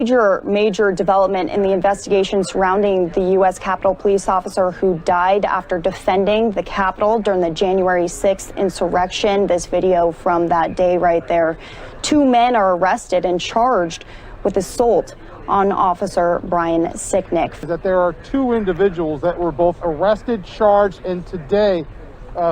Major development in the investigation surrounding the U.S. Capitol Police officer who died after defending the Capitol during the January 6th insurrection. This video from that day right there. 2 men are arrested and charged with assault on Officer Brian Sicknick. That there are 2 individuals that were both arrested, charged, and today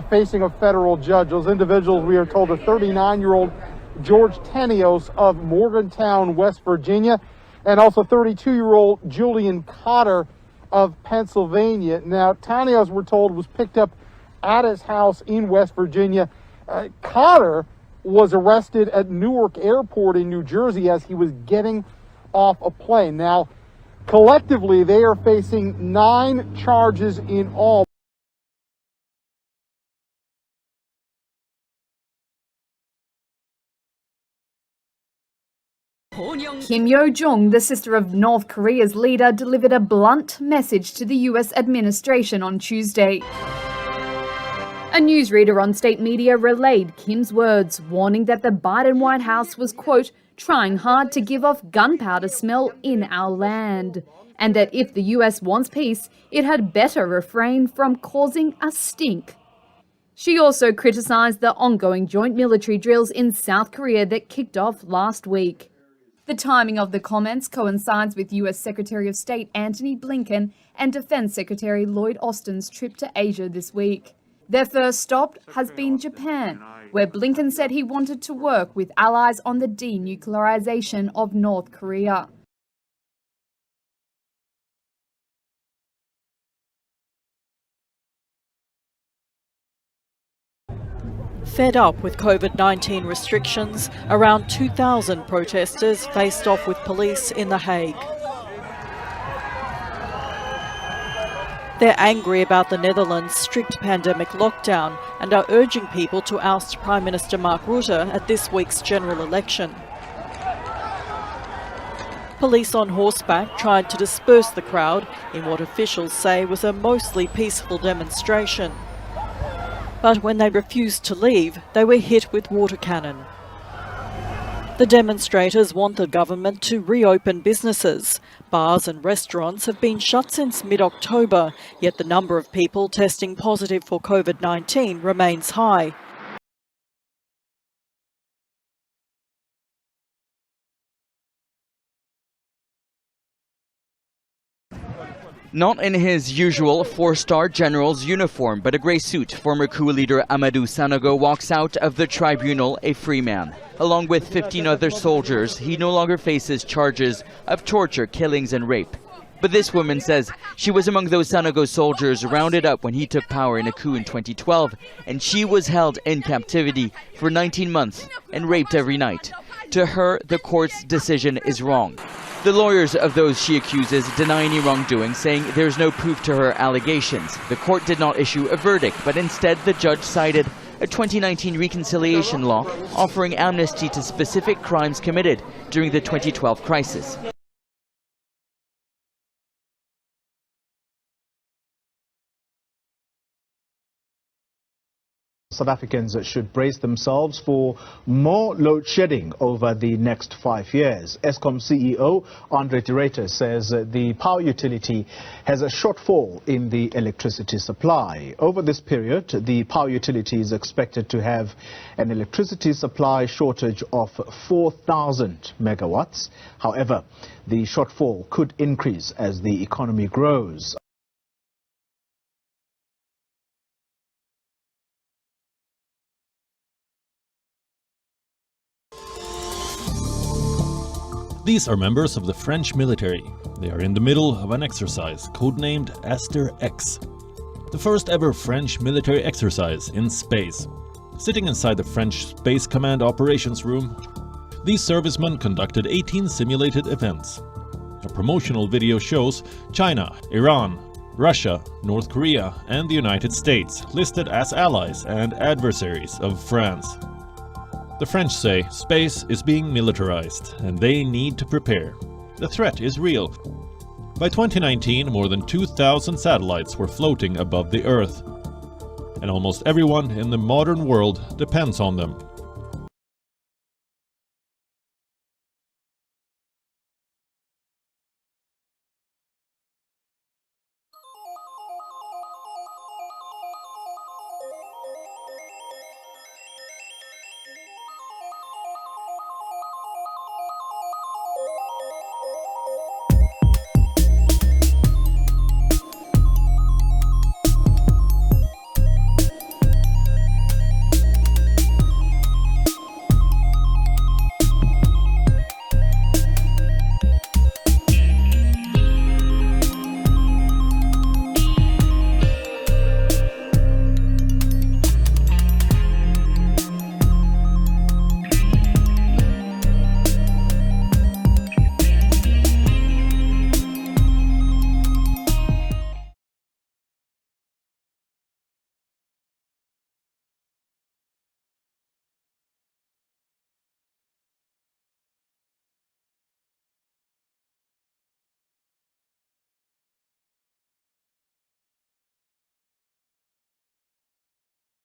facing a federal judge. Those individuals, we are told, are 39-year-old George Tanios of Morgantown, West Virginia, and also 32-year-old Julian Cotter of Pennsylvania. Now, Tanios, we're told, was picked up at his house in West Virginia. Cotter was arrested at Newark Airport in New Jersey as he was getting off a plane. Now, collectively, they are facing 9 charges in all. Kim Yo-jong, the sister of North Korea's leader, delivered a blunt message to the US administration on Tuesday. A newsreader on state media relayed Kim's words, warning that the Biden White House was, quote, trying hard to give off gunpowder smell in our land, and that if the US wants peace, it had better refrain from causing a stink. She also criticized the ongoing joint military drills in South Korea that kicked off last week. The timing of the comments coincides with US Secretary of State Antony Blinken and Defense Secretary Lloyd Austin's trip to Asia this week. Their first stop has been Japan, where Blinken said he wanted to work with allies on the denuclearization of North Korea. Fed up with COVID-19 restrictions, around 2,000 protesters faced off with police in The Hague. They're angry about the Netherlands' strict pandemic lockdown and are urging people to oust Prime Minister Mark Rutte at this week's general election. Police on horseback tried to disperse the crowd in what officials say was a mostly peaceful demonstration. But when they refused to leave, they were hit with water cannon. The demonstrators want the government to reopen businesses. Bars and restaurants have been shut since mid-October, yet the number of people testing positive for COVID-19 remains high. Not in his usual 4-star general's uniform, but a grey suit, former coup leader Amadou Sanogo walks out of the tribunal a free man. Along with 15 other soldiers, he no longer faces charges of torture, killings and rape. But this woman says she was among those Sanogo soldiers rounded up when he took power in a coup in 2012, and she was held in captivity for 19 months and raped every night. To her, the court's decision is wrong. The lawyers of those she accuses deny any wrongdoing, saying there's no proof to her allegations. The court did not issue a verdict, but instead the judge cited a 2019 reconciliation law offering amnesty to specific crimes committed during the 2012 crisis. South Africans should brace themselves for more load shedding over the next 5 years. Eskom CEO Andre de Ruyter says the power utility has a shortfall in the electricity supply. Over this period, the power utility is expected to have an electricity supply shortage of 4,000 megawatts. However, the shortfall could increase as the economy grows. These are members of the French military. They are in the middle of an exercise codenamed Aster X, the first ever French military exercise in space. Sitting inside the French Space Command operations room, these servicemen conducted 18 simulated events. A promotional video shows China, Iran, Russia, North Korea and the United States listed as allies and adversaries of France. The French say space is being militarized and they need to prepare. The threat is real. By 2019, more than 2,000 satellites were floating above the Earth, and almost everyone in the modern world depends on them.